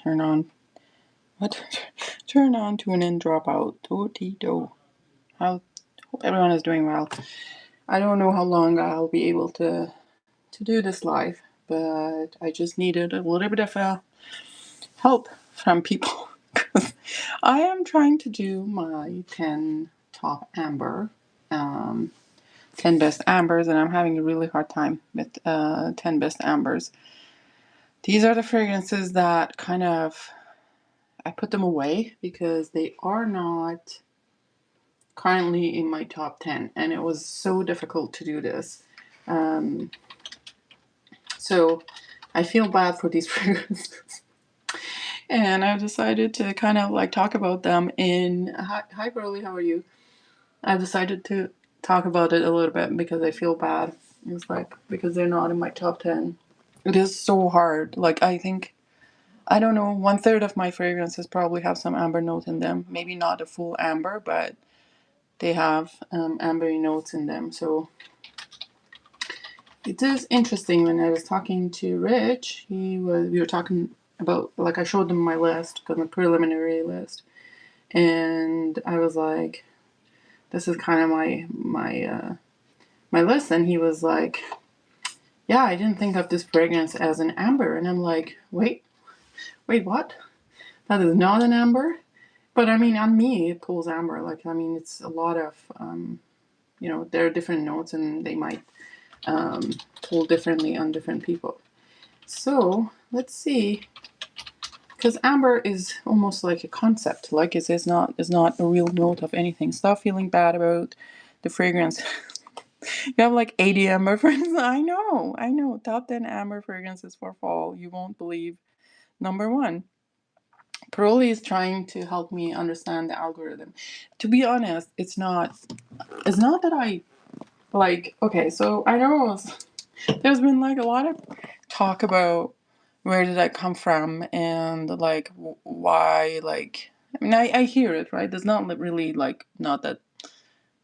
turn on. What? Turn on, tune in, drop out. Do. I hope everyone is doing well. I don't know how long I'll be able to do this live, but I just needed a little bit of help from people because I am trying to do my 10 top amber, 10 best ambers, and I'm having a really hard time with 10 best ambers. These are the fragrances that kind of I put them away because they are not currently in my top 10, and it was so difficult to do this. So I feel bad for these fragrances. And I've decided to kind of like talk about them in. Hi, Burley, how are you? I've decided to talk about it a little bit because I feel bad. It's like because they're not in my top 10. It is so hard. Like, I don't know, 1/3 of my fragrances probably have some amber note in them. Maybe not a full amber, but they have ambery notes in them. So it is interesting. When I was talking to Rich, we were talking about, like, I showed him my list, the preliminary list, and I was like, this is kind of my list, and he was like, yeah, I didn't think of this fragrance as an amber. And I'm like, wait, what? That is not an amber? But I mean, on me, it pulls amber. Like, I mean, it's a lot of, there are different notes and they might pull differently on different people. So let's see, because amber is almost like a concept. Like it's not a real note of anything. Stop feeling bad about the fragrance. You have like 80 amber fragrances. I know. Top 10 amber fragrances for fall. You won't believe. Number 1. Pearly is trying to help me understand the algorithm. To be honest, it's not that I like, okay, so I know there's been like a lot of talk about where did I come from and like why, like, I mean, I hear it, right? It's not really like not that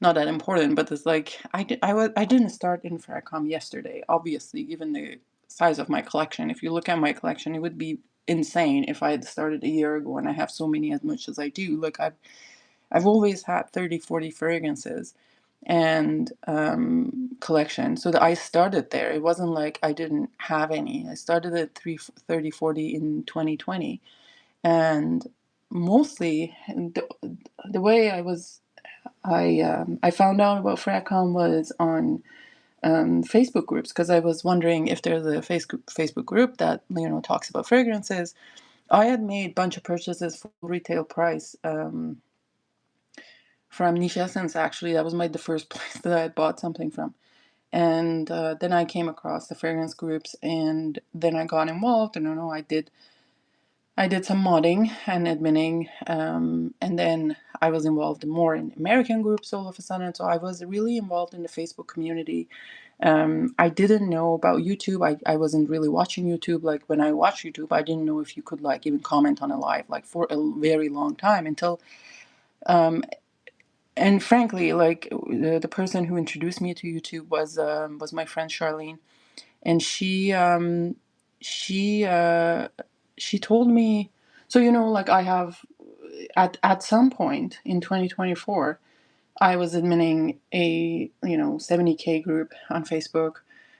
important, but it's like I didn't start in Farrakhan yesterday. Obviously, given the size of my collection, if you look at my collection, it would be insane if I had started a year ago and I have so many as much as I do. Look, I've always had 30, 40 fragrances and collection. So that I started there. It wasn't like I didn't have any. I started at 30, 40 in 2020. And mostly the way I found out about Fracom was on Facebook groups, because I was wondering if there's a Facebook group that talks about fragrances. I had made a bunch of purchases for retail price from Niche Essence. Actually, that was the first place that I had bought something from. And then I came across the fragrance groups, and then I got involved. And I did some modding and adminning, and then I was involved more in American groups all of a sudden. So I was really involved in the Facebook community. I didn't know about YouTube. I wasn't really watching YouTube. Like when I watched YouTube, I didn't know if you could like even comment on a live, like for a very long time until, and frankly, like the person who introduced me to YouTube was my friend Charlene, and she she told me, so like I have at some point in 2024 I was admitting a 70K group on Facebook.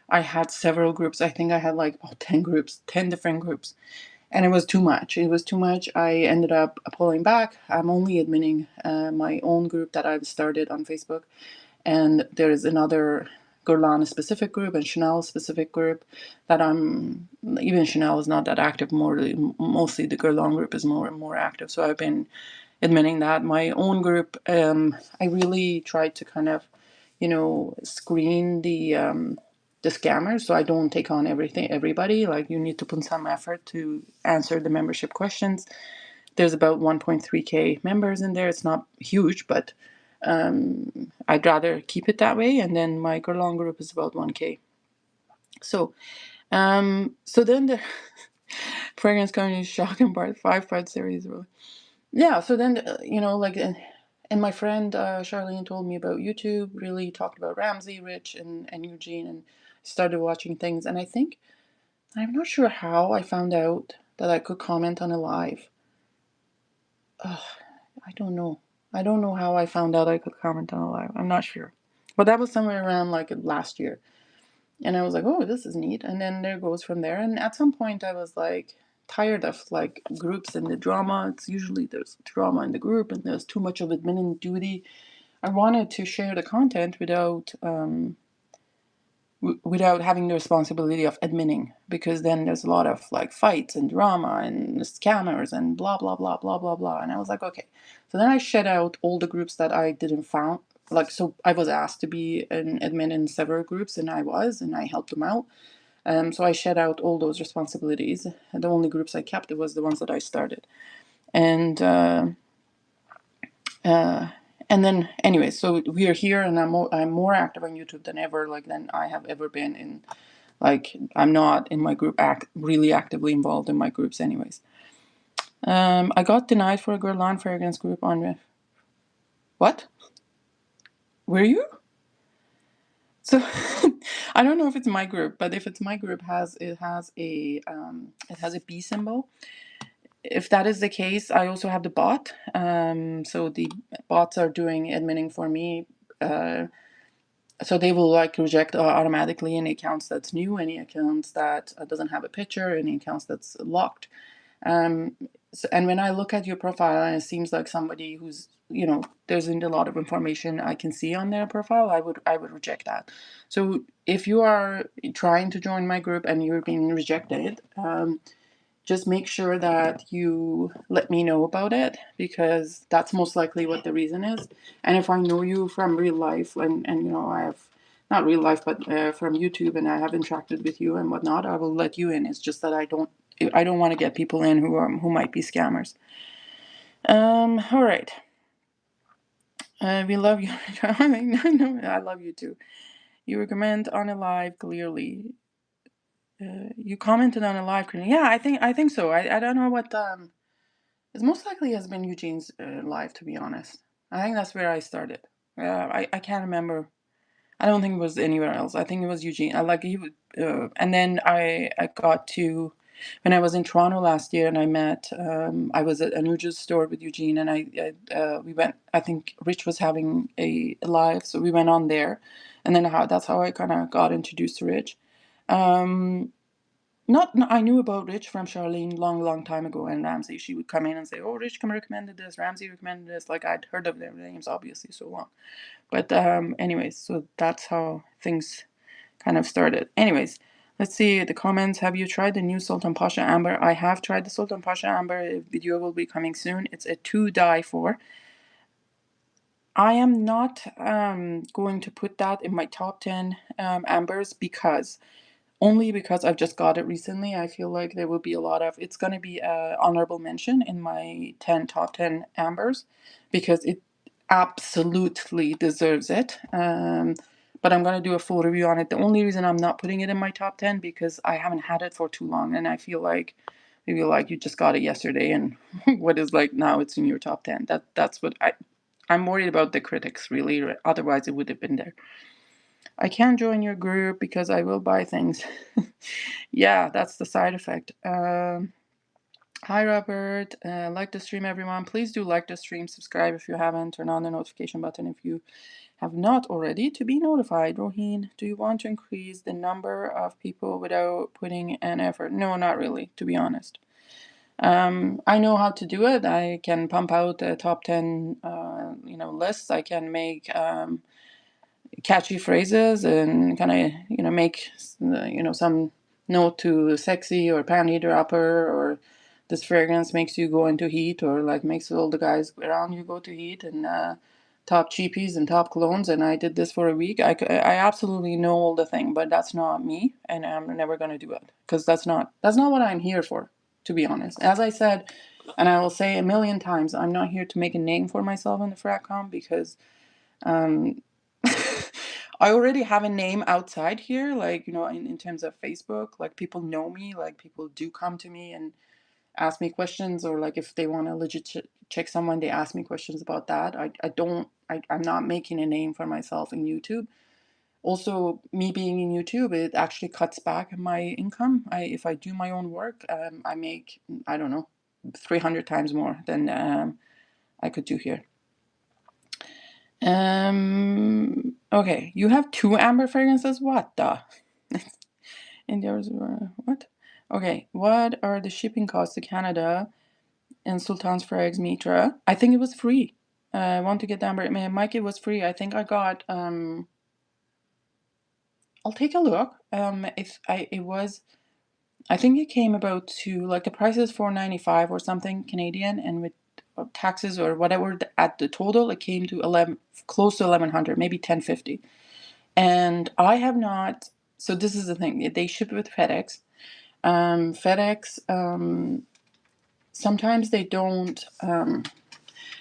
I had several groups. I think I had like about 10 groups, 10 different groups, and it was too much. I ended up pulling back. I'm only admitting my own group that I've started on Facebook, and there's another Guerlain specific group and Chanel specific group that even Chanel is not that active. Mostly the Guerlain group is more active. So I've been admitting that. My own group, I really tried to kind of, screen the scammers, so I don't take on everybody. Like, you need to put some effort to answer the membership questions. There's about 1.3K members in there. It's not huge, but I'd rather keep it that way. And then my Guerlain group is about 1K. So so then the fragrance company shocking part 5-part series, really. Yeah, so then like, and my friend Charlene told me about YouTube, really talked about Ramsey, Rich, and Eugene, and started watching things. And I think, I'm not sure how I found out that I could comment on a live. I don't know. I don't know how I found out I could comment on a live. I'm not sure. But that was somewhere around like last year. And I was like, oh, this is neat. And then there goes from there. And at some point I was like tired of like groups and the drama. It's usually there's drama in the group and there's too much of admin duty. I wanted to share the content without having the responsibility of adminning, because then there's a lot of like fights and drama and scammers and blah blah blah blah blah blah. And I was like, okay. So then I shed out all the groups that I didn't found. Like, so I was asked to be an admin in several groups, and I helped them out. So I shed out all those responsibilities. And the only groups I kept was the ones that I started. And uh, and then anyway, so we are here, and I'm more active on YouTube than ever, like than I have ever been in. Like, I'm not in my group really actively involved in my groups anyways. I got denied for a Guerlain fragrance group on what? Were you? So I don't know if it's my group, but if it's my group, it has a B symbol. If that is the case, I also have the bot. So the bots are doing adminning for me. So they will like reject automatically any accounts that's new, any accounts that doesn't have a picture, any accounts that's locked. So, and when I look at your profile and it seems like somebody who's, there isn't a lot of information I can see on their profile, I would reject that. So if you are trying to join my group and you're being rejected, just make sure that you let me know about it, because that's most likely what the reason is. And if I know you from real life, and I have not real life, but from YouTube, and I have interacted with you and whatnot, I will let you in. It's just that I don't want to get people in who might be scammers. All right. We love you. I love you too. You recommend on a live clearly. You commented on a live clearly. Yeah, I think so. I don't know what it most likely has been Eugene's live, to be honest. I think that's where I started. I can't remember. I don't think it was anywhere else. I think it was Eugene. And then I got to, when I was in Toronto last year, and I met. I was at a Nugent's store with Eugene, and we went. I think Rich was having a live, so we went on there, and then that's how I kind of got introduced to Rich. Um, not, I knew about Rich from Charlene long time ago, and Ramsey. She would come in and say, "Oh, Rich recommended this. Ramsey recommended this." Like, I'd heard of their names, obviously, so long. But anyways, so that's how things kind of started. Anyways, let's see the comments. Have you tried the new Sultan Pasha Amber? I have tried the Sultan Pasha Amber. A video will be coming soon. It's a to die for. I am not going to put that in my top 10 ambers, only because I've just got it recently. I feel like there will be a lot of, it's going to be an honorable mention in my top 10 ambers, because it absolutely deserves it. But I'm going to do a full review on it. The only reason I'm not putting it in my top 10, because I haven't had it for too long, and I feel like maybe like you just got it yesterday, and what is like now it's in your top 10. That's what I'm worried about, the critics, really. Otherwise it would have been there. I can't join your group because I will buy things. Yeah, that's the side effect. Hi, Robert. Like the stream, everyone. Please do like the stream, subscribe if you haven't, turn on the notification button if you have not already to be notified. Roheen, do you want to increase the number of people without putting an effort? No, not really, to be honest. I know how to do it. I can pump out a top 10 lists. I can make catchy phrases and kind of make some note to sexy or panty dropper, or this fragrance makes you go into heat, or like makes all the guys around you go to heat, and top cheapies and top colognes. And I did this for a week. I absolutely know all the thing, but that's not me, and I'm never going to do it, because that's not what I'm here for, to be honest. As I said, and I will say a million times, I'm not here to make a name for myself in the fratcom, because I already have a name outside here, like, in terms of Facebook. Like, people know me, like, people do come to me and ask me questions, or like if they want to legit check someone, they ask me questions about that. I'm not making a name for myself in YouTube. Also, me being in YouTube, it actually cuts back my income. If I do my own work, I make, I don't know, 300 times more than I could do here. Okay, you have 2 amber fragrances? What the? And there's what? Okay, what are the shipping costs to Canada and Sultan's Frags Mitra? I think it was free. I want to get the amber. Mike, it was free. I think I got I'll take a look. I think it came about to like the price is $4.95 or something Canadian, and with taxes or whatever at the total, it came to 11, close to 1100, maybe 1050. And I have not. So this is the thing. They ship with FedEx. FedEx. Sometimes they don't.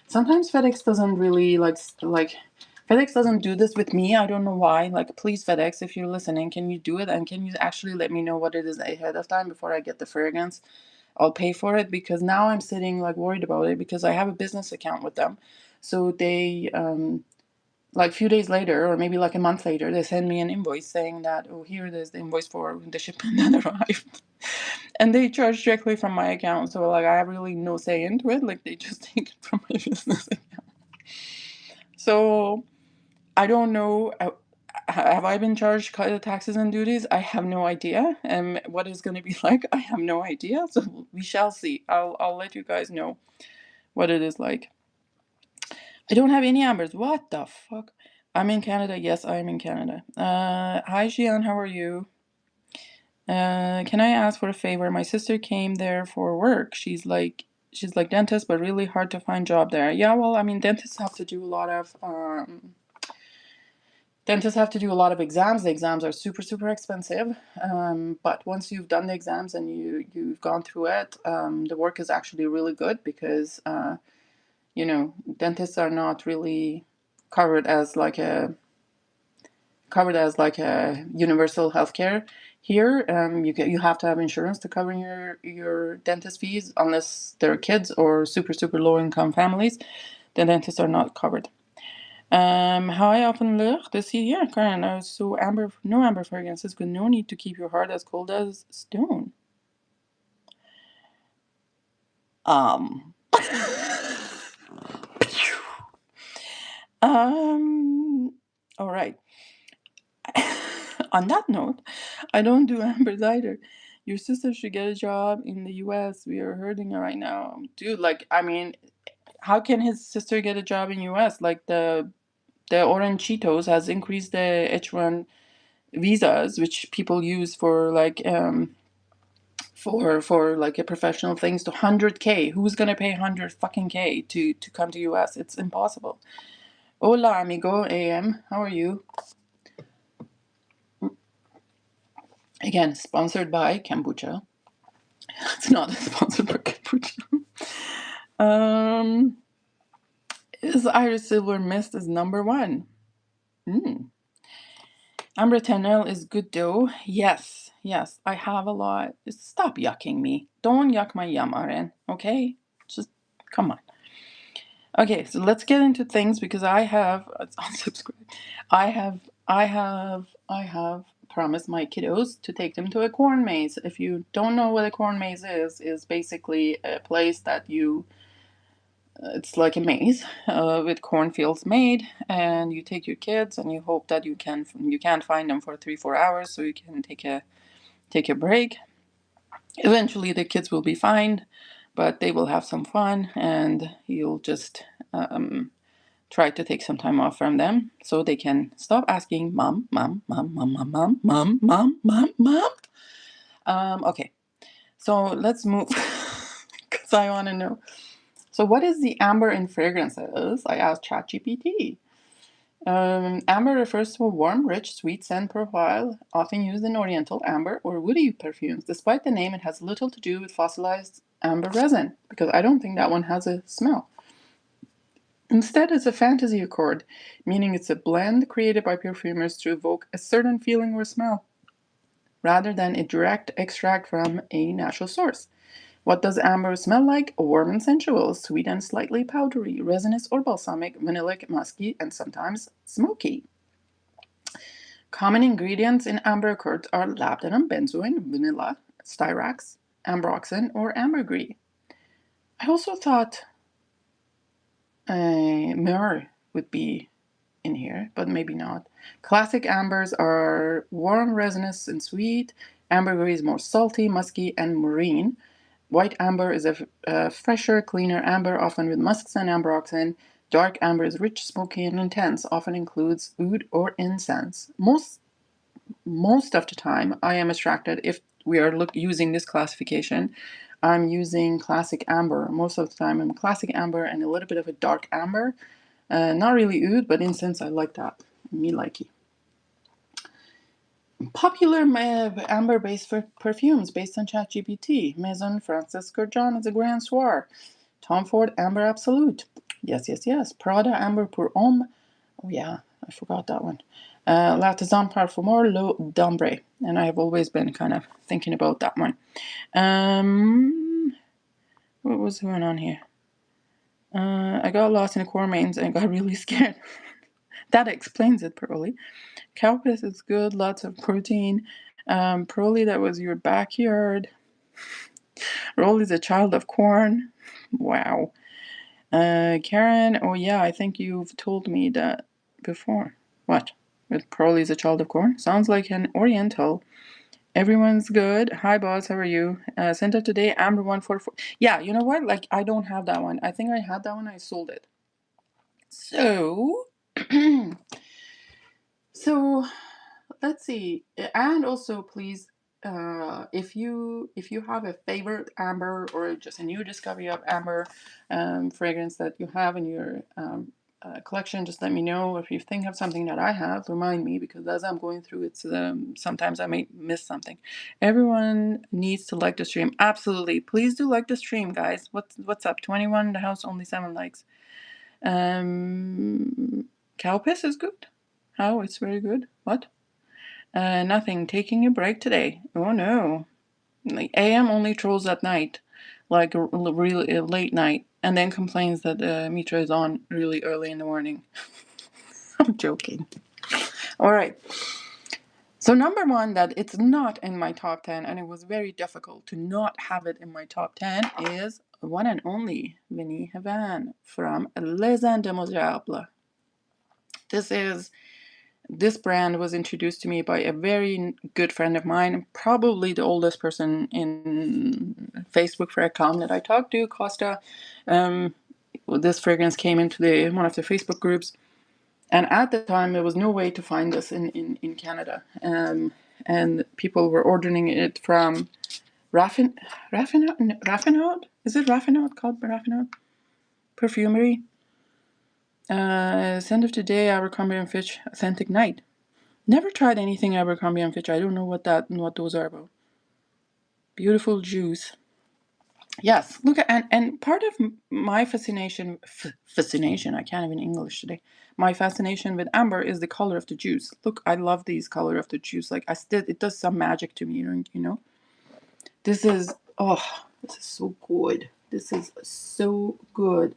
Sometimes FedEx doesn't really like. FedEx doesn't do this with me. I don't know why. Like, please, FedEx, if you're listening, can you do it? And can you actually let me know what it is ahead of time before I get the fragrance? I'll pay for it, because now I'm sitting like worried about it because I have a business account with them. So they, like a few days later, or maybe like a month later, they send me an invoice saying that, oh, here it is, the invoice for the shipment that arrived. And they charge directly from my account. So like I have really no say into it. Like they just take it from my business account. So I don't know. Have I been charged taxes and duties? I have no idea. What it's going to be like, I have no idea. So we shall see. I'll let you guys know what it is like. I don't have any ambers. What the fuck? I'm in Canada. Yes, I'm in Canada. Hi, Jian. How are you? Can I ask for a favor? My sister came there for work. She's like dentist, but really hard to find job there. Yeah, well, I mean, dentists have to do a lot of exams. The exams are super, super expensive. But once you've done the exams and you've gone through it, the work is actually really good because, dentists are not really covered as like a universal healthcare here. You have to have insurance to cover your dentist fees unless they're kids or super, super low income families. The dentists are not covered. How I often look this year, Karen. So no amber fragrances, with no need to keep your heart as cold as stone. Um. All right. On that note, I don't do ambers either. Your sister should get a job in the U.S. We are hurting her right now, dude. Like, I mean, how can his sister get a job in U.S.? Like the orange Cheetos has increased the H1 visas, which people use for like for like a professional things, to 100K. Who's gonna pay 100 fucking K to come to US? It's impossible. Hola, amigo. AM. How are you? Again, sponsored by kombucha. It's not sponsored by kombucha. Um, is Iris Silver Mist is number 1. Amber Tennelle is good though. Yes, yes, I have a lot. Stop yucking me. Don't yuck my yum, Aren. Okay? Just come on. Okay, so let's get into things because I have unsubscribed. I have promised my kiddos to take them to a corn maze. If you don't know what a corn maze is basically a place that it's like a maze with cornfields made, and you take your kids and you hope that you can't find them for 3-4 hours, so you can take a break. Eventually, the kids will be fine, but they will have some fun, and you'll just try to take some time off from them so they can stop asking mom, mom, mom, mom, mom, mom, mom, mom, mom, mom. Okay, so let's move because I want to know. So, what is the amber in fragrances? I asked ChatGPT. Amber refers to a warm, rich, sweet scent profile, often used in oriental amber or woody perfumes. Despite the name, it has little to do with fossilized amber resin, because I don't think that one has a smell. Instead, it's a fantasy accord, meaning it's a blend created by perfumers to evoke a certain feeling or smell, rather than a direct extract from a natural source. What does amber smell like? Warm and sensual, sweet and slightly powdery, resinous or balsamic, vanillic, musky, and sometimes smoky. Common ingredients in amber curds are labdanum, benzoin, vanilla, styrax, ambroxan, or ambergris. I also thought myrrh would be in here, but maybe not. Classic ambers are warm, resinous, and sweet. Ambergris is more salty, musky, and marine. White amber is a fresher, cleaner amber, often with musks and ambroxan. Dark amber is rich, smoky, and intense, often includes oud or incense. Most of the time, I am attracted, if we are using this classification, I'm using classic amber. Most of the time, I'm classic amber and a little bit of a dark amber. Not really oud, but incense, I like that. Me likey. Popular amber-based perfumes based on ChatGPT. Maison Francis Kurkdjian is a Grand Soir. Tom Ford Amber Absolute. Yes, yes, yes. Prada Amber pour Homme. Oh yeah, I forgot that one. L'Artisan Parfumeur L'Eau d'Ambre. And I have always been kind of thinking about that one. What was going on here? I got lost in the core mains and got really scared. That explains it, probably. Cowpea is good, lots of protein. Probably that was your backyard. Rolly is a child of corn. Wow. Karen, oh yeah, I think you've told me that before. What? With Crowley's a child of corn? Sounds like an Oriental. Everyone's good. Hi, boss. How are you? Sent out today. Amber 144. Yeah, you know what? Like, I don't have that one. I think I had that one. I sold it. So, so let's see. And also, please, if you have a favorite amber or just a new discovery of amber fragrance that you have in your collection, just let me know. If you think of something that I have, remind me, because as I'm going through it, sometimes I may miss something. Everyone needs to like the stream. Absolutely, please do like the stream, guys. What's up? 21 in the house, only 7 likes. Cowpiss is good. How? It's very good. What? Nothing. Taking a break today. Oh no. Like AM only trolls at night, like really late night, and then complains that Mitra is on really early in the morning. I'm joking. All right. So number one, that it's not in my top 10, and it was very difficult to not have it in my top 10, is one and only Vinnie Havan from Les Indemoiselles. This brand was introduced to me by a very good friend of mine, probably the oldest person in Facebook for account that I talked to, Costa. This fragrance came into one of the Facebook groups, and at the time there was no way to find this in Canada, and people were ordering it from Raffinade. Is it Raffinade, called Raffinade Perfumery? Scent of Today, Abercrombie & Fitch Authentic Night. Never tried anything Abercrombie & Fitch. I don't know what those are about. Beautiful juice. Yes, look at, and part of my fascination, I can't even English today. My fascination with amber is the color of the juice. Look, I love these color of the juice. Like it does some magic to me, you know. This is so good. This is so good.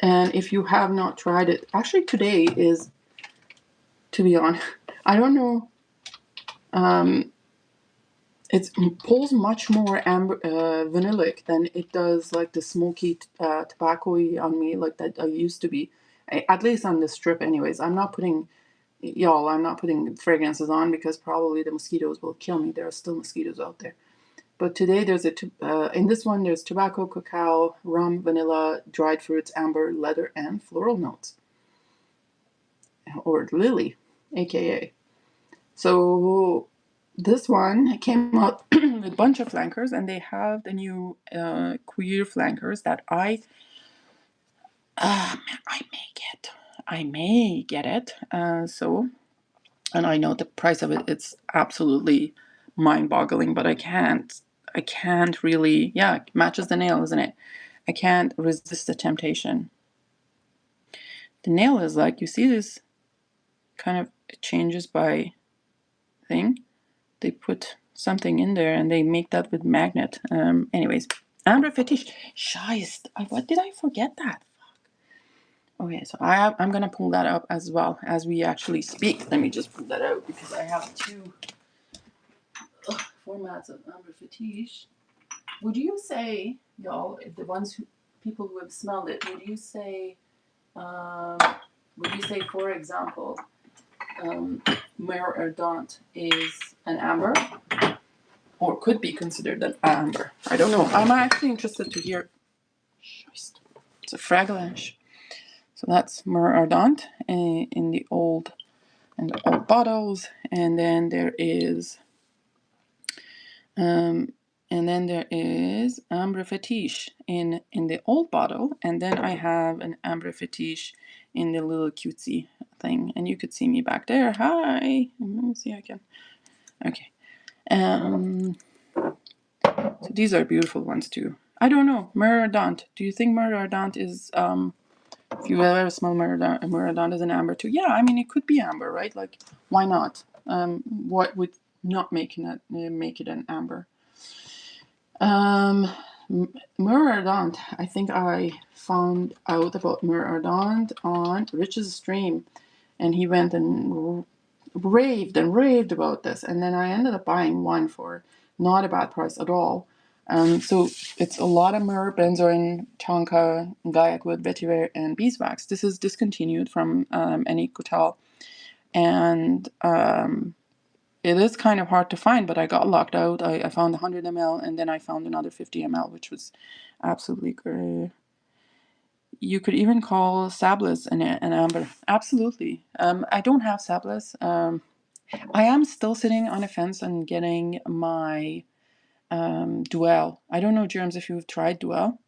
And if you have not tried it, actually today is, to be honest, I don't know. It pulls much more vanillic than it does like the smoky tobacco-y on me, like that I used to be. At least on this strip anyways. I'm not putting fragrances on because probably the mosquitoes will kill me. There are still mosquitoes out there. But today there's in this one there's tobacco, cacao, rum, vanilla, dried fruits, amber, leather, and floral notes. Or lily, aka. So this one came out with a bunch of flankers, and they have the new queer flankers that I may get it. And I know the price of it. It's absolutely mind-boggling, but I can't really. Yeah, it matches the nail, isn't it? I can't resist the temptation. The nail is like, you see this kind of, it changes by thing. They put something in there and they make that with magnet. Anyways, amber fetish. Scheist. What did I forget that? Okay, so I'm gonna pull that up as well as we actually speak. Let me just pull that out because I have two formats of amber fetish. Would you say, y'all, if the ones who people who have smelled it, um, would you say, for example, Mitra-et-le-Parfum is an amber, or could be considered an amber? I don't know. I'm actually interested to hear. It's a fragrance. So that's Mitra-et-le-Parfum in the old bottles, and then there is ambre fetish in the old bottle, and then I have an ambre fetish in the little cutesy thing, and you could see me back there. Hi, let me see. I can. Okay. So these are beautiful ones too. I don't know, Mitra-et-le-Parfum. Do you think Mitra-et-le-Parfum is if you ever smell Mitra-et-le-Parfum as an amber too? Yeah, I mean it could be amber, right? Like why not? What would not make it an amber? Mitra-et-le-Parfum. I think I found out about Mitra-et-le-Parfum on Rich's stream, and he went and raved about this, and then I ended up buying one for not a bad price at all. So it's a lot of myrrh, benzoin, tonka, gaiac wood, vetiver, and beeswax. This is discontinued from any hotel, and it is kind of hard to find, but I got locked out. I found 100 ml, and then I found another 50 ml, which was absolutely great. You could even call Sablis an amber. Absolutely. I don't have Sablis. I am still sitting on a fence and getting my Duel. I don't know, Germs, if you've tried Duel.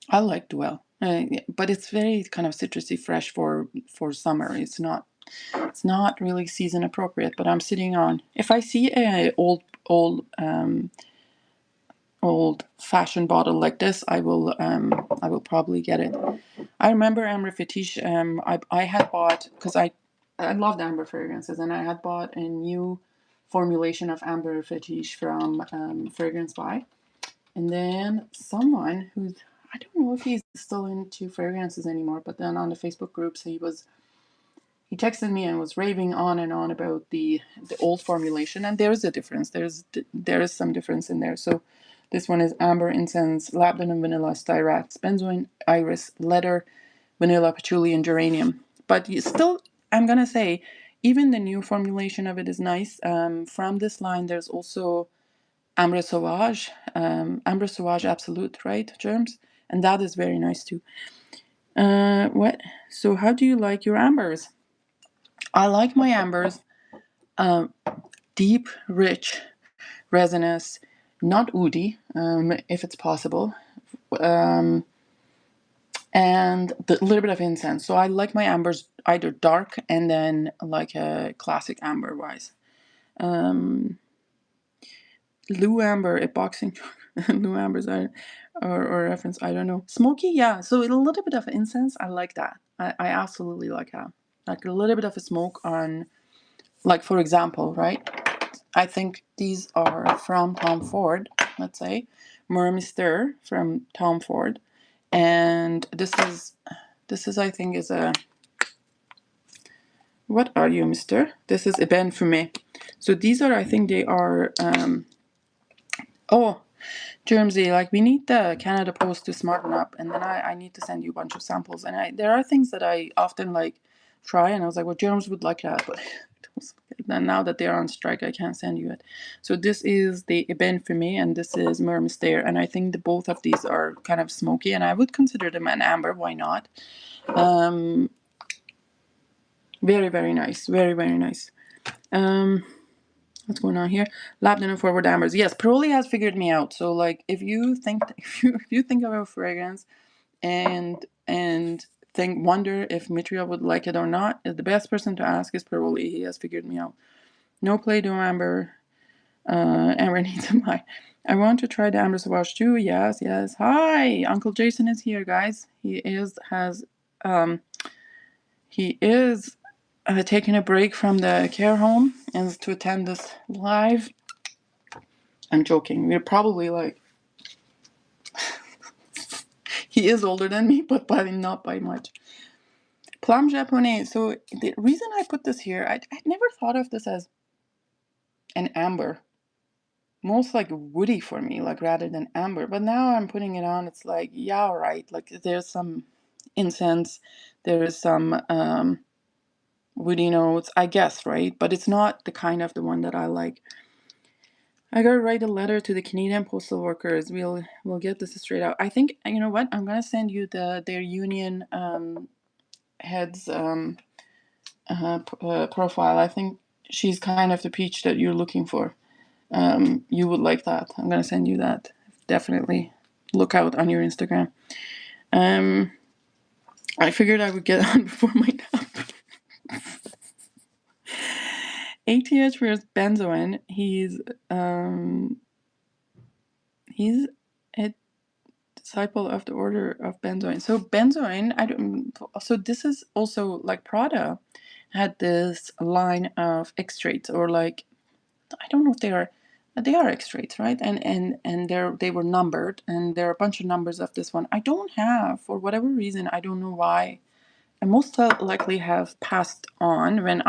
I like Duel, but it's very kind of citrusy, fresh for summer. It's not really season appropriate. But I'm sitting on. If I see a old fashioned bottle like this, I will probably get it. I remember Amber Fetish. I had bought, because I loved amber fragrances, and I had bought a new formulation of Amber Fetish from Fragrance By, and then someone who's, I don't know if he's still into fragrances anymore, but then on the Facebook groups he texted me and was raving on and on about the old formulation, and there's a difference. There is some difference in there. So this one is amber, incense, labdanum, vanilla, styrax, benzoin, iris, leather, vanilla, patchouli, and geranium. But you still, I'm gonna say, even the new formulation of it is nice. From this line, there's also Ambre Sauvage, Ambre Sauvage Absolute, right, Germs? And that is very nice too. What? So how do you like your ambers? I like my ambers deep, rich, resinous, not woody, if it's possible, and a little bit of incense. So I like my ambers either dark and then like a classic amber wise. Lou Amber, a boxing Lou Amber's or reference, I don't know. Smoky, yeah. So a little bit of incense, I like that. I absolutely like that. Like a little bit of a smoke on, like for example, right? I think these are from Tom Ford, let's say. Myrrh from Tom Ford. And this is I think is a, what are you, mister? This is Eben Fumé. So these are, I think they are oh, Germsy, like we need the Canada Post to smarten up, and then I need to send you a bunch of samples. And there are things that I often like try, and I was like, well, Germs would like that, but then now that they're on strike, I can't send you it. So this is the Eben Fumé, and this is Myrrh Mystère, and I think both of these are kind of smoky, and I would consider them an amber. Why not? Very, very nice. Very, very nice. What's going on here? Labden and forward ambers. Yes, Paroli has figured me out. So like, if you think of a fragrance and wonder if Mitria would like it or not, the best person to ask is Paroli. He has figured me out. No Play-Doh amber. Amber needs a buy. I want to try the amber sauvage too. Yes, yes. Hi, Uncle Jason is here, guys. He is taking a break from the care home and to attend this live. I'm joking. We're probably like, he is older than me, but not by much. Plum Japonais. So the reason I put this here, I never thought of this as an amber. Most like woody for me, like rather than amber. But now I'm putting it on, it's like, yeah, right. Like there's some incense, there is some woody notes, I guess, right? But it's not the kind of the one that I like. I gotta write a letter to the Canadian postal workers. We'll get this straight out. I think, you know what? I'm gonna send you their union head's profile. I think she's kind of the peach that you're looking for. You would like that. I'm gonna send you that. Definitely look out on your Instagram. I figured I would get on before my nap. ATH wears benzoin. He's a disciple of the Order of Benzoin. So benzoin, I don't. So this is also like Prada had this line of extracts, or like, I don't know if they are extracts, right? And they were numbered, and there are a bunch of numbers of this one. I don't have, for whatever reason, I don't know why. I most likely have passed on when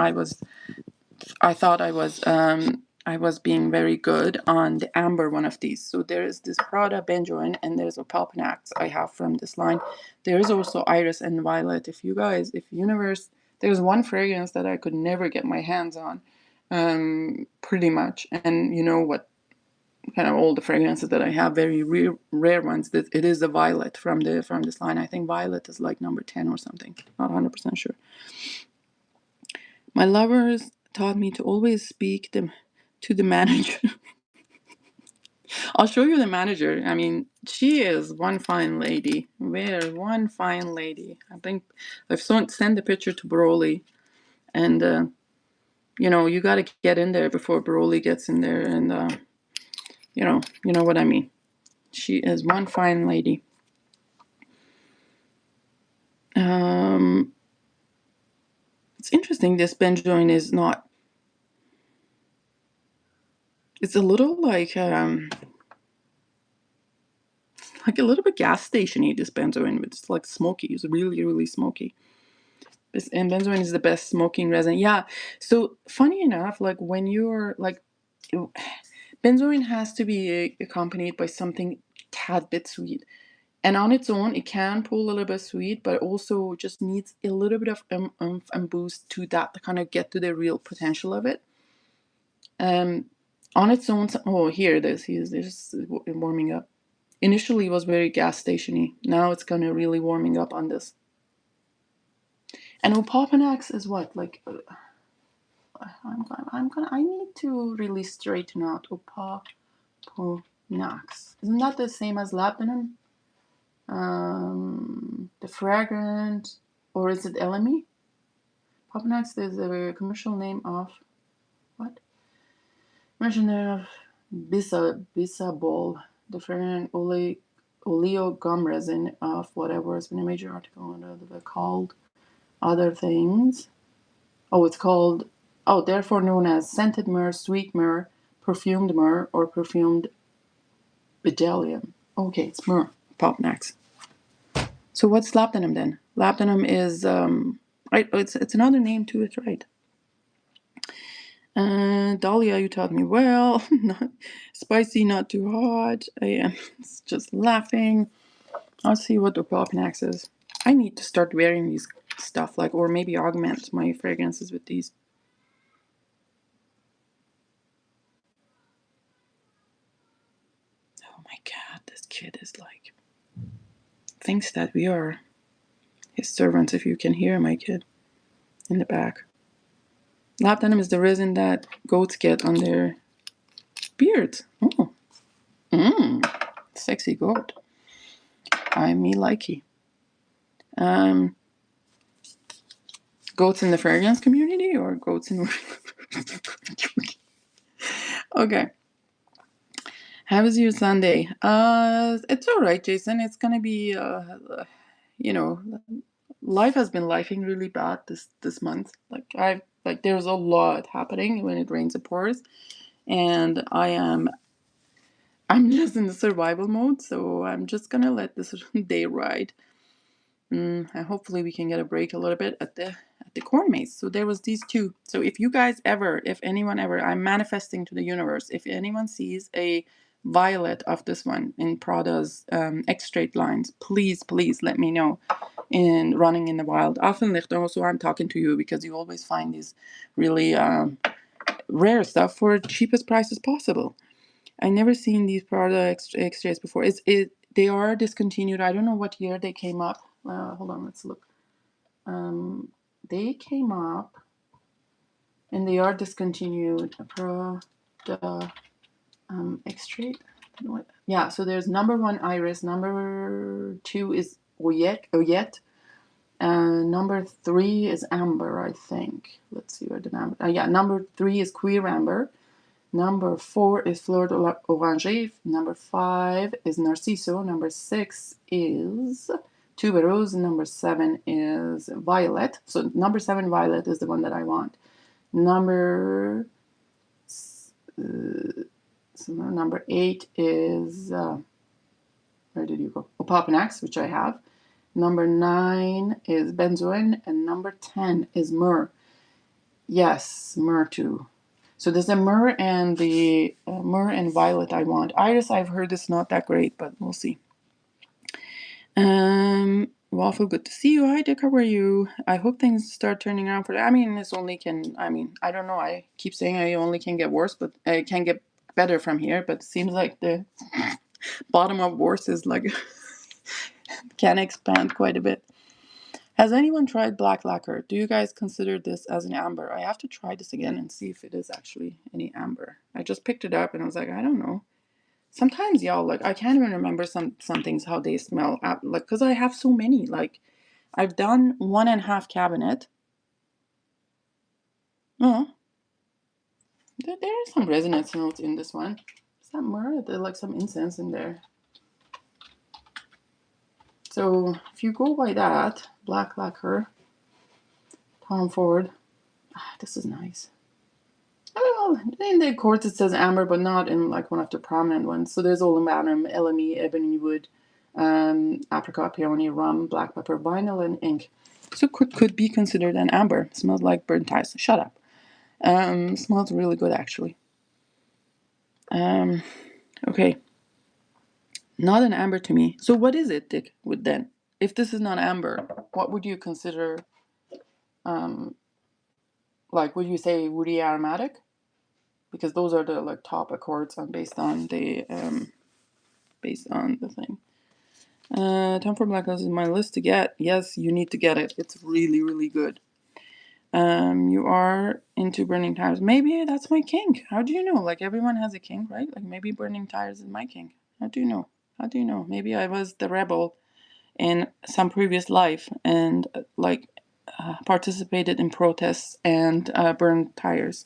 I thought I was being very good on the amber one of these. So there is this Prada benzoin, and there's a Palpinax I have from this line. There is also Iris and Violet. If Universe, there's one fragrance that I could never get my hands on, pretty much. And you know what? Kind of all the fragrances that I have, very rare ones. That it is a Violet from this line. I think Violet is like number 10 or something. Not 100% sure. My lovers taught me to always speak to the manager. I'll show you the manager. I mean, she is one fine lady. Where one fine lady. I think I've sent the picture to Broly, and you got to get in there before Broly gets in there, and you know what I mean. She is one fine lady. It's interesting. This benzoin is not. It's a little like a little bit gas stationy. This benzoin, it's like smoky. It's really, really smoky. And benzoin is the best smoking resin. Yeah. So funny enough, like when you're like, benzoin has to be accompanied by something tad bit sweet. And on its own, it can pull a little bit sweet, but also just needs a little bit of oomph and boost to that to kind of get to the real potential of it. On its own, here it is. This is warming up. Initially, it was very gas stationy. Now it's kind of really warming up on this. And Opopanax is what? Like, I need to really straighten out Opopanax. Isn't that the same as Labdanum? The fragrant, or is it LME? Popanax is a commercial name of what? Commercial name of Bisabol, the fragrant oleo gum resin of whatever has been a major article called other things. It's called, therefore known as scented myrrh, sweet myrrh, perfumed myrrh, or perfumed bdellium. Okay, it's myrrh, Popnax. So what's labdanum then? Labdanum is it's another name to it, right? Dahlia, you taught me well. Not spicy, not too hot. I am just laughing. I'll see what the Popnax is. I need to start wearing these stuff, or maybe augment my fragrances with these. Oh my god, this kid is thinks that we are his servants, if you can hear my kid in the back. Labdanum is the resin that goats get on their beards. Oh. Sexy goat. I me likey. Goats in the fragrance community or goats in Okay. How was your Sunday? It's all right, Jason. It's gonna be life has been lifing really bad this month. There's a lot happening. When it rains it pours, and I'm just in the survival mode, so I'm just gonna let this day ride. And hopefully we can get a break a little bit at the corn maze. So there was these two. So if you guys ever, if anyone ever, I'm manifesting to the universe, if anyone sees a violet of this one in Prada's X-straight lines, please let me know. In running in the wild. Affinlicht, also I'm talking to you because you always find these really rare stuff for cheapest prices possible. I never seen these Prada X-rays before. They are discontinued. I don't know what year they came up. Hold on, let's look. They came up and they are discontinued. Prada X-ray. Yeah, so there's number 1 Iris, number 2 is Oyet. Number 3 is Amber, I think. Let's see where the number. Yeah, number 3 is Queer Amber. Number 4 is Fleur d'Oranger. Number 5 is Narciso. Number 6 is Tuberose. Number 7 is Violet. So number 7 Violet is the one that I want. Number 8 is where did you go? Opopanax, which I have. Number 9 is benzoin, and number 10 is myrrh. Yes, myrrh too. So there's the myrrh and the myrrh and violet I want. Iris, I've heard it's not that great, but we'll see. Waffle, good to see you. Hi, Dick. How are you? I hope things start turning around for that. I mean, I don't know. I keep saying I only can get worse, but I can get better from here. But it seems like the bottom of worse is like can expand quite a bit. Has anyone tried black lacquer? Do you guys consider this as an amber? I have to try this again and see if it is actually any amber. I just picked it up and I was like, I don't know. Sometimes y'all, like, I can't even remember some things, how they smell, like, because I have so many. Like, I've done 1.5 cabinet. Oh, there is some resonance notes in this one. Is that myrrh? There's like some incense in there. So if you go by that, black lacquer, Tom Ford, this is nice. Well, in the quartz it says amber, but not in like one of the prominent ones. So there's oleanum, LME, ebony wood, apricot, peony, rum, black pepper, vinyl, and ink. So could be considered an amber. Smells like burnt ties. Shut up. Smells really good actually. Okay. Not an amber to me. So what is it, Dick? Would then, if this is not amber, what would you consider? Like, would you say woody aromatic? Because those are the like top accords based on the thing. Time for Black is my list to get. Yes, you need to get it. It's really, really good. You are into burning tires. Maybe that's my kink. How do you know? Like, everyone has a kink, right? Like, maybe burning tires is my kink. How do you know? How do you know? Maybe I was the rebel in some previous life and participated in protests and burned tires.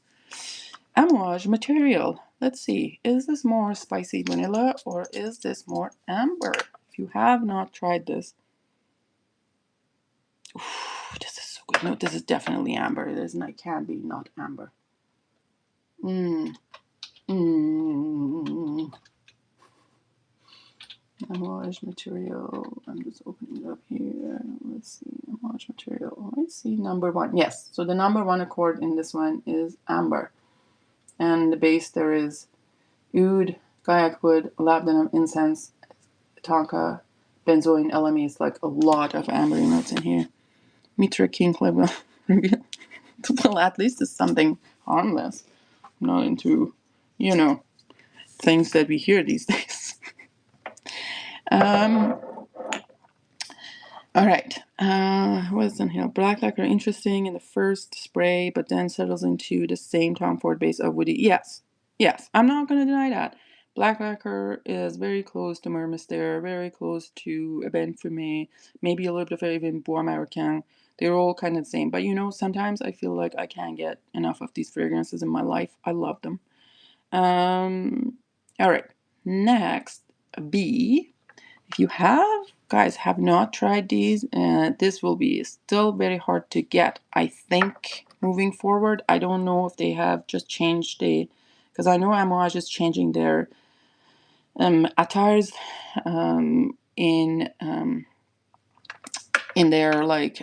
Amouage material. Let's see. Is this more spicy vanilla or is this more amber? If you have not tried this, this is so good. No, this is definitely amber. It isn't. It can be not amber. Amouage material. I'm just opening it up here. Let's see. Amouage material. Let's see. Number 1. Yes. So the number 1 accord in this one is amber. And the base there is oud, gaiac wood, labdanum, incense, tonka, benzoin, LME. It's like a lot of amber notes in here. Mitra King level. Well, at least it's something harmless. I'm not into, things that we hear these days. All right. What's in here? Black lacquer, interesting in the first spray, but then settles into the same Tom Ford base of woody. Yes. I'm not going to deny that. Black lacquer is very close to Myrrh Mystère, very close to Ebene Fumé, maybe a little bit of even Bois Americain. They're all kind of the same. But sometimes I feel like I can't get enough of these fragrances in my life. I love them. All right. Next, B. If you guys have not tried these, this will be still very hard to get, I think, moving forward. I don't know if they have just changed because I know Amouage is changing their attires in in there, like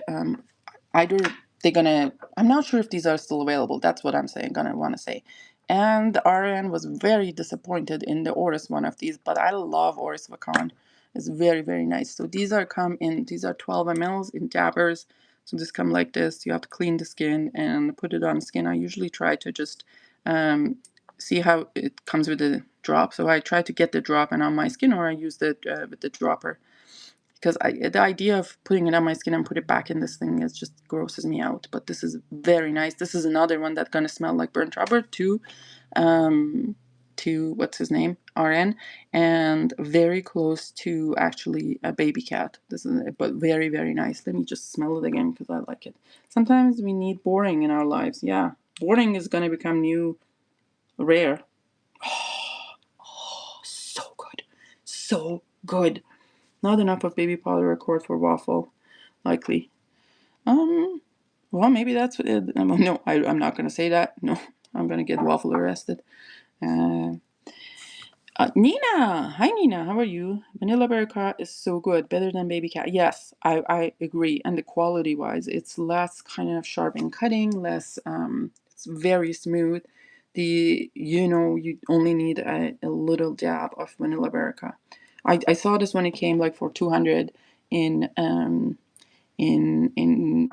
either they're gonna, I'm not sure if these are still available, that's what I'm saying, gonna want to say. And RN was very disappointed in the Oris one of these, but I love Oris Vacan. It's very, very nice. So these are 12 mLs in dabbers. So just come like this. You have to clean the skin and put it on the skin. I usually try to just um, see how it comes with the drop. So I try to get the drop and on my skin, or I use the with the dropper, because the idea of putting it on my skin and put it back in this thing is just grosses me out. But this is very nice. This is another one that's gonna smell like burnt rubber to what's his name, RN, and very close to actually a baby cat. This is, but very, very nice. Let me just smell it again because I like it. Sometimes we need boring in our lives. Yeah, boring is gonna become new rare. Oh, so good, so good. Not enough of baby powder accord for waffle, likely. Well, maybe that's what it, no, I'm not going to say that. No, I'm going to get waffle arrested. Uh, Nina! Hi, Nina. How are you? Vanilla Bear Cat is so good. Better than Baby Cat. Yes, I agree. And the quality-wise, it's less kind of sharp in cutting, less, it's very smooth. You only need a little dab of Vanilla Bear Cat. I saw this when it came like for 200 in in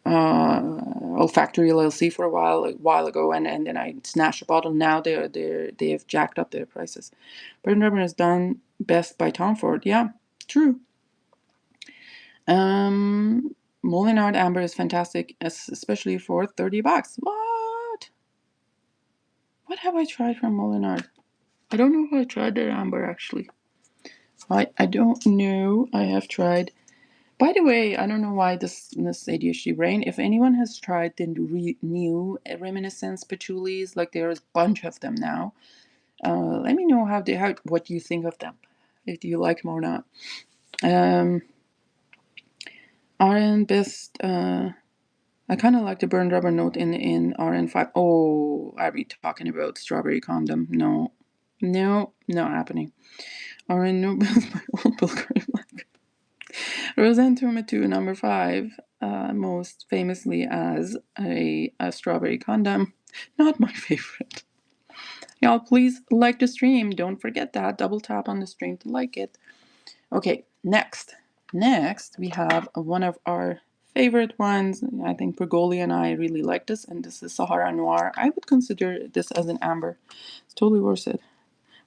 Olfactory LLC for a while ago, and then I snatched a bottle. Now they have jacked up their prices. Burnt Rubber is done best by Tom Ford. Yeah, true. Molinard Amber is fantastic, especially for $30. What? What have I tried from Molinard? I don't know if I tried their amber actually. I don't know. I have tried. By the way, I don't know why this ADHD brain. If anyone has tried the new Reminiscence patchoulis, like there's a bunch of them now. Let me know what you think of them, if you like them or not. RN best. I kind of like the burnt rubber note in RN5. Oh, are we talking about strawberry condom? No, not happening. RN no best by old Bulgari. Roseanne Tourmatou, number 5, most famously as a strawberry condom. Not my favorite. Y'all, please like the stream. Don't forget that. Double tap on the stream to like it. Okay, next. Next, we have one of our favorite ones. I think Pergoli and I really like this, and this is Sahara Noir. I would consider this as an amber. It's totally worth it.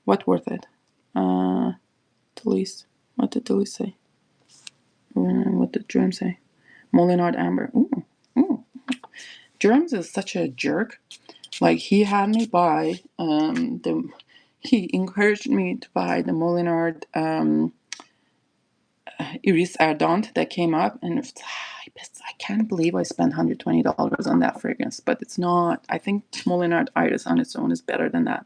What worth it? Delise. What did Delise say? What did Jerem say? Molinard Amber. Ooh. Jerem's is such a jerk. Like, he had me buy he encouraged me to buy the Molinard Iris Ardente that came up, and I can't believe I spent $120 on that fragrance, but it's not. I think Molinard Iris on its own is better than that.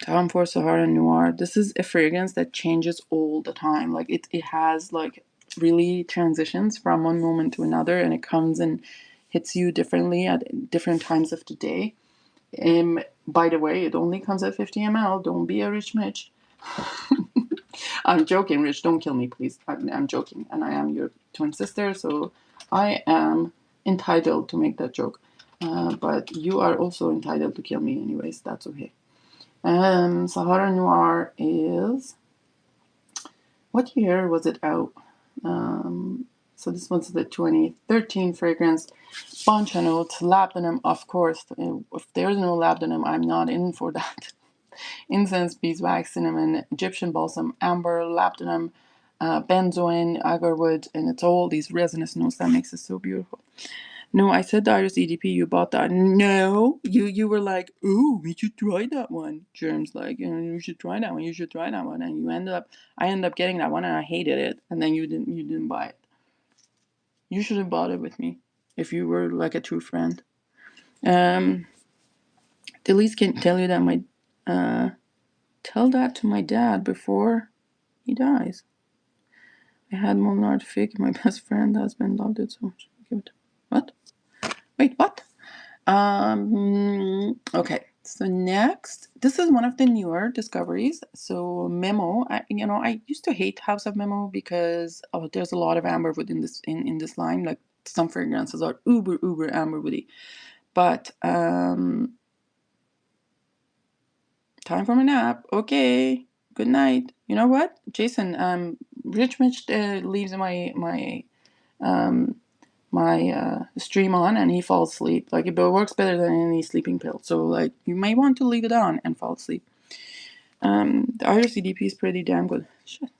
Tom Ford Sahara Noir. This is a fragrance that changes all the time. Like it has like really transitions from one moment to another, and it comes and hits you differently at different times of the day. By the way, it only comes at 50 ml. Don't be a rich Mitch. I'm joking, Rich. Don't kill me, please. I'm joking, and I am your twin sister, so I am entitled to make that joke. But you are also entitled to kill me, anyways. That's okay. Sahara Noir is, what year was it out? So this one's the 2013 fragrance. Boncha notes, labdanum, of course. If there's no labdanum, I'm not in for that. Incense, beeswax, cinnamon, Egyptian balsam, amber, labdanum, benzoin, agarwood, and it's all these resinous notes that makes it so beautiful. No, I said the Iris EDP, you bought that. No, you were like, ooh, we should try that one. Germ's like, you should try that one, you should try that one. And I ended up getting that one and I hated it. And then you didn't buy it. You should have bought it with me if you were like a true friend. Delise can tell you that tell that to my dad before he dies. I had Molnard Fig, my best friend, husband, loved it so much. Give it. What? Wait, what? Okay, So next, this is one of the newer discoveries. So Memo, I used to hate House of Memo because there's a lot of amber wood in this line. Like some fragrances are uber amber woody. But time for my nap. Okay, good night. You know what, Jason? Rich Mitch leaves my stream on and he falls asleep. Like it works better than any sleeping pill. So like you may want to leave it on and fall asleep. The IRCDP is pretty damn good. Shit.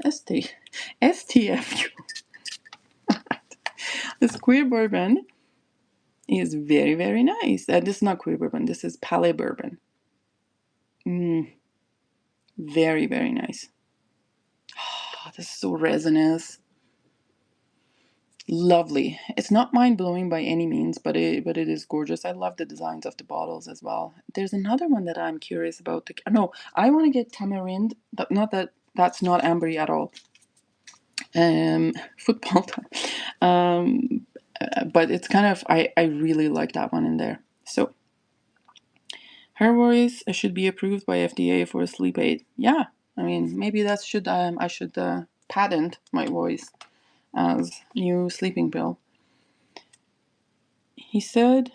STFU. This queer bourbon is very, very nice. This is not queer bourbon. This is Palais bourbon. Very, very nice. Oh, this is so resinous. Lovely. It's not mind-blowing by any means, but it is gorgeous. I love the designs of the bottles as well. There's another one that I'm curious about. No, I want to get tamarind. Not that that's not ambery at all. Football time. But it's kind of I really like that one in there. So her voice should be approved by FDA for a sleep aid. Yeah, I mean maybe that should I should patent my voice as new sleeping pill. He said,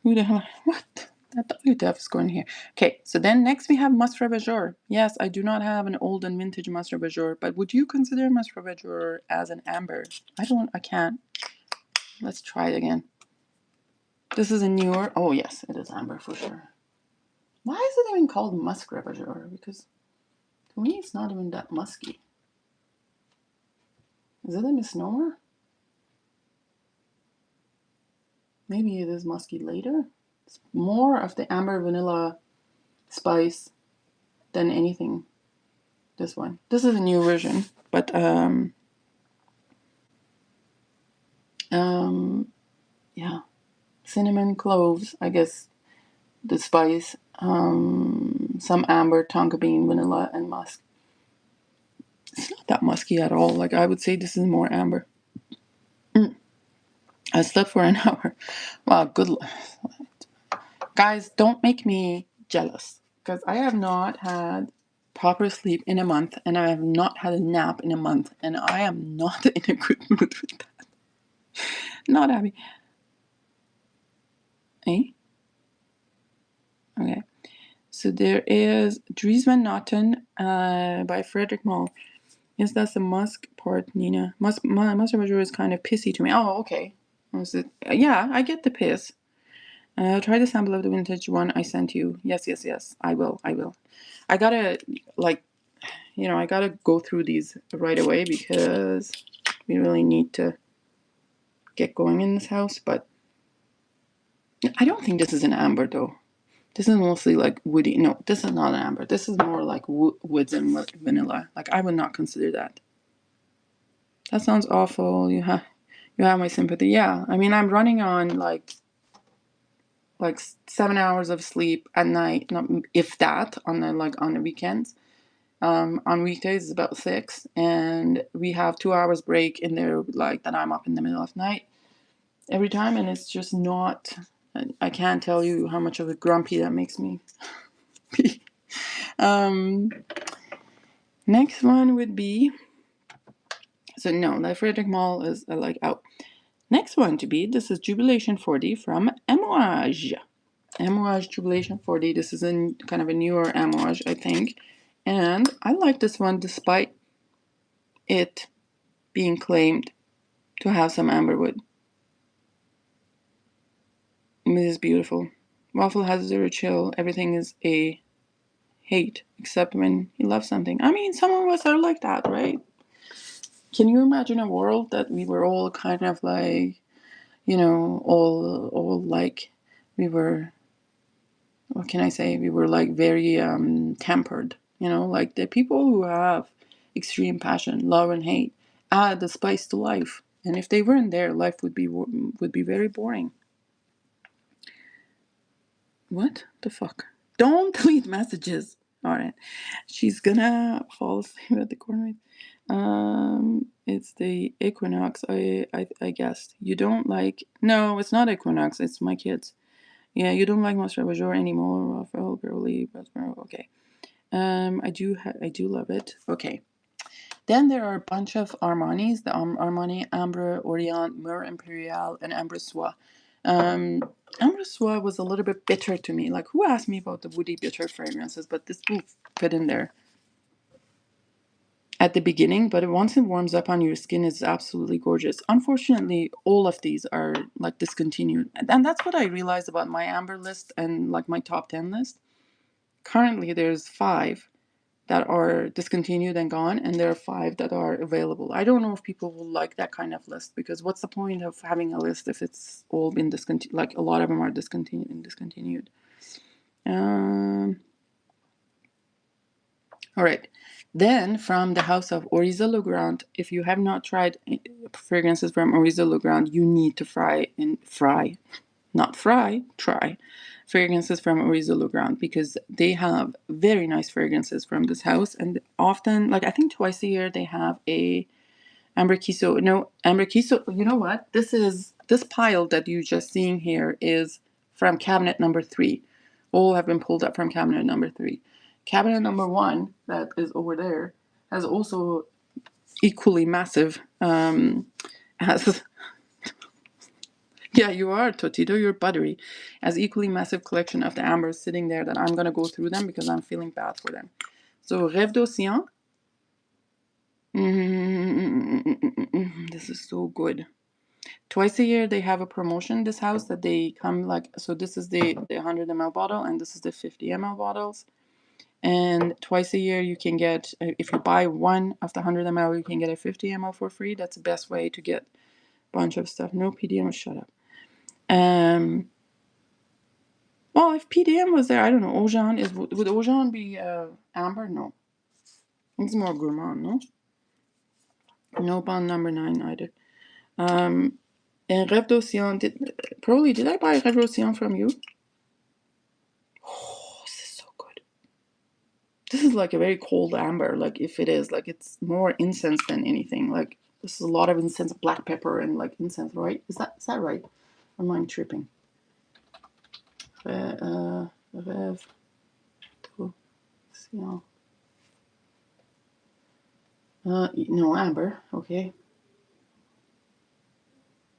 who the hell? What? That WTF is going here. Okay, so then next we have Masra Bajor. Yes, I do not have an old and vintage Masra Bajor, but would you consider Masra Bajor as an amber? I can't. Let's try it again. This is a newer, oh yes, it is amber for sure. Why is it even called Masra Bajor? Because to me it's not even that musky. Is it a misnomer? Maybe it is musky later. It's more of the amber vanilla spice than anything. This one. This is a new version, but yeah, cinnamon, cloves, I guess the spice, some amber, tonka bean, vanilla, and musk. It's not that musky at all. Like I would say, this is more amber. I slept for an hour. Wow, good. Guys, don't make me jealous because I have not had proper sleep in a month and I have not had a nap in a month and I am not in a good mood with that. Not happy. Eh? Okay. So there is Dries Van Noten by Frederick Malle. Yes, that's the musk part, Nina. Musk Major is kind of pissy to me. Oh, okay. Was it? Yeah, I get the piss. Try the sample of the vintage one I sent you. Yes. I will. I gotta, I gotta go through these right away because we really need to get going in this house. But I don't think this is an amber, though. This is mostly like woody. No, this is not an amber. This is more like woods and vanilla. Like I would not consider that. That sounds awful. You have my sympathy. Yeah, I mean I'm running on like 7 hours of sleep at night. Not if that on the weekends. On weekdays it's about 6, and we have 2 hours break in there. Like that I'm up in the middle of the night every time, and it's just not. I can't tell you how much of a grumpy that makes me. Next one would be. So no, that Frederick Malle is out. Next one to be, this is Jubilation 40 from Amouage. Amouage Jubilation 40. This is kind of a newer Amouage, I think. And I like this one despite it being claimed to have some amberwood. It is beautiful. Waffle has zero chill. Everything is a hate, except when you love something. I mean, some of us are like that, right? Can you imagine a world that we were all kind of like, all like we were, what can I say? We were like very tempered, like the people who have extreme passion, love and hate add the spice to life. And if they weren't there, life would be very boring. What the fuck? Don't delete messages. All right. She's gonna fall asleep at the corner. It's the Equinox. I guessed. You don't like. No, it's not Equinox. It's my kids. Yeah, you don't like Monstre Bonjour anymore. Raphael, Burley, okay. I do love it. Okay. Then there are a bunch of Armanis, the Armani Ambre, Orient, Mur Imperial, and Ambre Soie. Ambre Soie was a little bit bitter to me. Like, who asked me about the woody bitter fragrances? But this will fit in there at the beginning. But once it warms up on your skin, it's absolutely gorgeous. Unfortunately, all of these are like discontinued. And that's what I realized about my Amber list and like my top 10 list. Currently, there's 5 that are discontinued and gone, and there are 5 that are available. I don't know if people will like that kind of list, because what's the point of having a list if it's all been discontinued? Like, a lot of them are discontinued and discontinued. All right. Then from the house of Oriza Legrand, if you have not tried fragrances from Oriza Legrand, you need to try fragrances from Oriza Legrand, because they have very nice fragrances from this house, and often, like I think twice a year, they have a Amber Kiso. No, Amber Kiso. You know what? This pile that you're just seeing here is from cabinet number 3. All have been pulled up from cabinet number 3. Cabinet number 1, that is over there, has also equally massive. Has Yeah, you are, Totito. You're buttery. As equally massive collection of the ambers sitting there that I'm going to go through them because I'm feeling bad for them. So, Rêve d'Océan. This is so good. Twice a year they have a promotion, this house, that they come like, so this is the 100 ml bottle and this is the 50 ml bottles. And twice a year you can get, if you buy one of the 100 ml, you can get a 50 ml for free. That's the best way to get a bunch of stuff. No PDM, shut up. Well, if PDM was there, I don't know. Ojan would Ojan be amber? No, it's more gourmand. No, no bond number 9 either. And Rêve d'Océan, did I buy Rêve d'Océan from you? Oh, this is so good. This is like a very cold amber. Like, if it is, like, it's more incense than anything. Like, this is a lot of incense, black pepper, and like incense, right? Is that right? Or am I tripping? Rêve d'Océan. No, amber. Okay.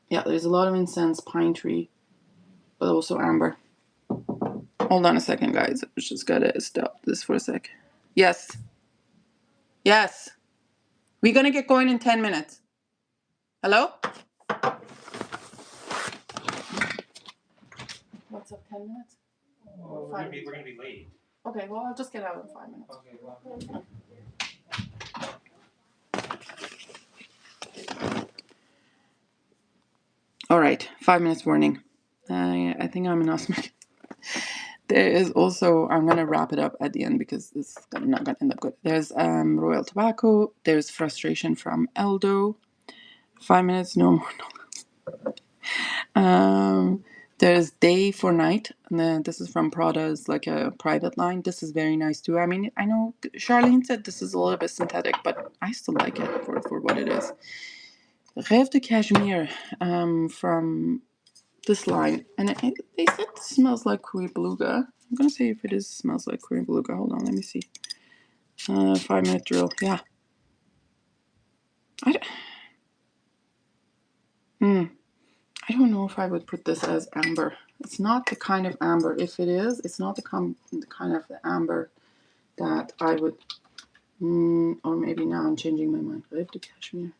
Yeah, there's a lot of incense, pine tree, but also amber. Hold on a second, guys. I just gotta stop this for a sec. Yes. Yes. We're gonna get going in 10 minutes. Hello? What's up, 10 minutes? Well, we're gonna be late. Okay, well, I'll just get out in 5 minutes. Okay, well. All right, 5 minutes warning. I think I'm an asthmatic. There is also, I'm going to wrap it up at the end because this is not going to end up good. There's Royal Tobacco. There's Frustration from Eldo. 5 minutes, no more, no less. There's Day for Night. And then this is from Prada's, like a private line. This is very nice too. I mean, I know Charlene said this is a little bit synthetic, but I still like it for what it is. Rêve de Cashmere from this line, and they said it smells like Korean beluga. I'm gonna say if it smells like Korean beluga. Hold on, let me see. 5 minute drill. Yeah. I don't know if I would put this as amber. It's not the kind of amber. If it is, it's not the kind of the amber that I would. Or maybe now I'm changing my mind. Rêve de Cashmere.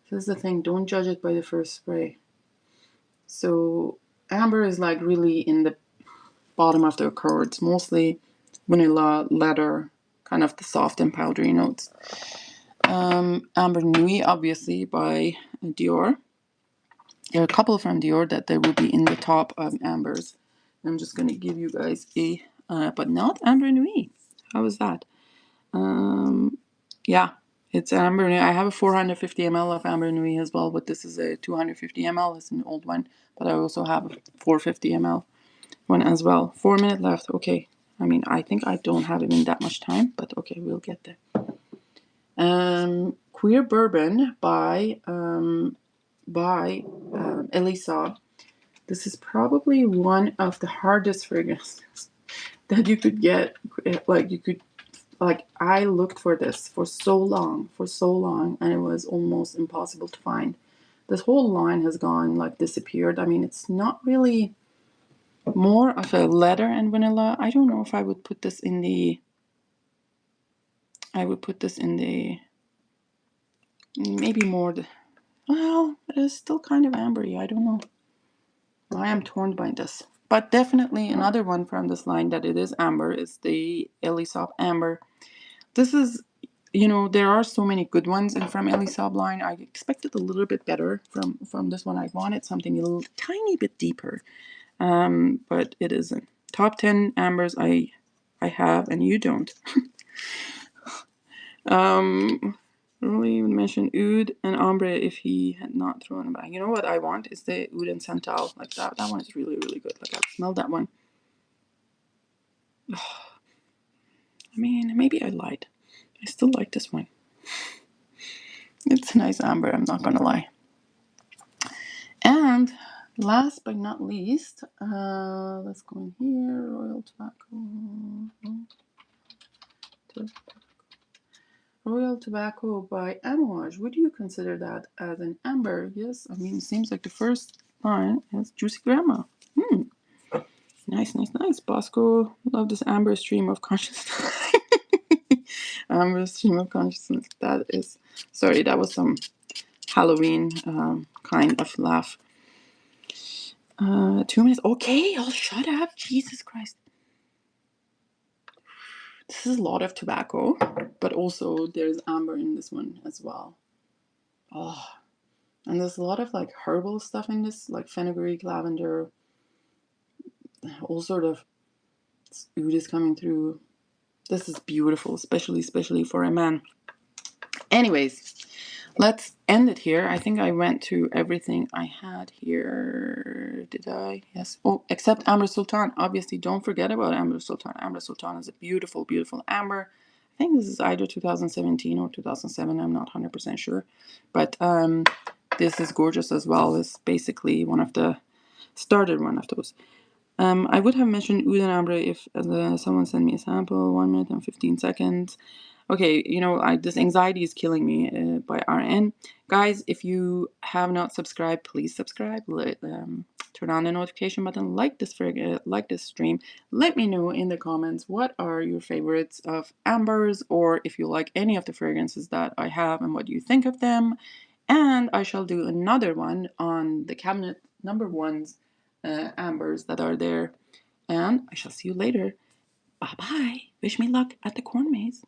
This is the thing. Don't judge it by the first spray. So amber is like really in the bottom of the accords, mostly vanilla, leather, kind of the soft and powdery notes. Amber Nuit, obviously, by Dior. There are a couple from Dior that they will be in the top of ambers. I'm just going to give you guys a, but not Amber Nuit. How is that? Yeah, it's Amber Nuit. I have a 450 ml of Amber Nuit as well, but this is a 250 ml. It's an old one, but I also have a 450 ml one as well. 4 minutes left. Okay. I mean, I think I don't have it in that much time, but okay, we'll get there. Queer Bourbon by Elisa. This is probably one of the hardest fragrances that you could get. I looked for this for so long, and it was almost impossible to find. This whole line has gone, like, disappeared. I mean, it's not really more of a leather and vanilla. I don't know if I would put this in the, maybe more, well, it is still kind of ambery. I don't know. I am torn by this. But definitely another one from this line that it is amber is the Elisab Amber. This is, there are so many good ones in from Elisab line. I expected a little bit better from this one. I wanted something a little tiny bit deeper, but it isn't. Top 10 ambers I have, and you don't. Really mentioned oud and ombre if he had not thrown it back. You know what I want is the oud and santal. Like that one is really, really good. Like, I've smelled that one. I mean, maybe I lied. I still like this one. It's a nice amber, I'm not gonna lie. And last but not least, let's go in here. Royal Tobacco by Amouage. Would you consider that as an amber? Yes. I mean, it seems like the first line is Juicy Grandma. Nice. Bosco, love this amber stream of consciousness. Amber stream of consciousness. That was some Halloween kind of laugh. 2 minutes. Okay, I'll shut up. Jesus Christ. This is a lot of tobacco, but also there's amber in this one as well. Oh, and there's a lot of like herbal stuff in this, like fenugreek, lavender, all sort of oud is coming through. This is beautiful, especially for a man. Anyways, let's end it here. I think I went through everything I had here. Did I? Yes. Oh, except Amber Sultan. Obviously, don't forget about Amber Sultan. Amber Sultan is a beautiful, beautiful amber. I think this is either 2017 or 2007. I'm not 100% sure. But this is gorgeous as well. It's basically started one of those. I would have mentioned oud and amber if someone sent me a sample. 1 minute and 15 seconds. Okay, this anxiety is killing me by RN. Guys, if you have not subscribed, please subscribe. Turn on the notification button. Like this stream. Let me know in the comments what are your favorites of ambers, or if you like any of the fragrances that I have and what you think of them. And I shall do another one on the cabinet number ones ambers that are there. And I shall see you later. Bye bye. Wish me luck at the corn maze.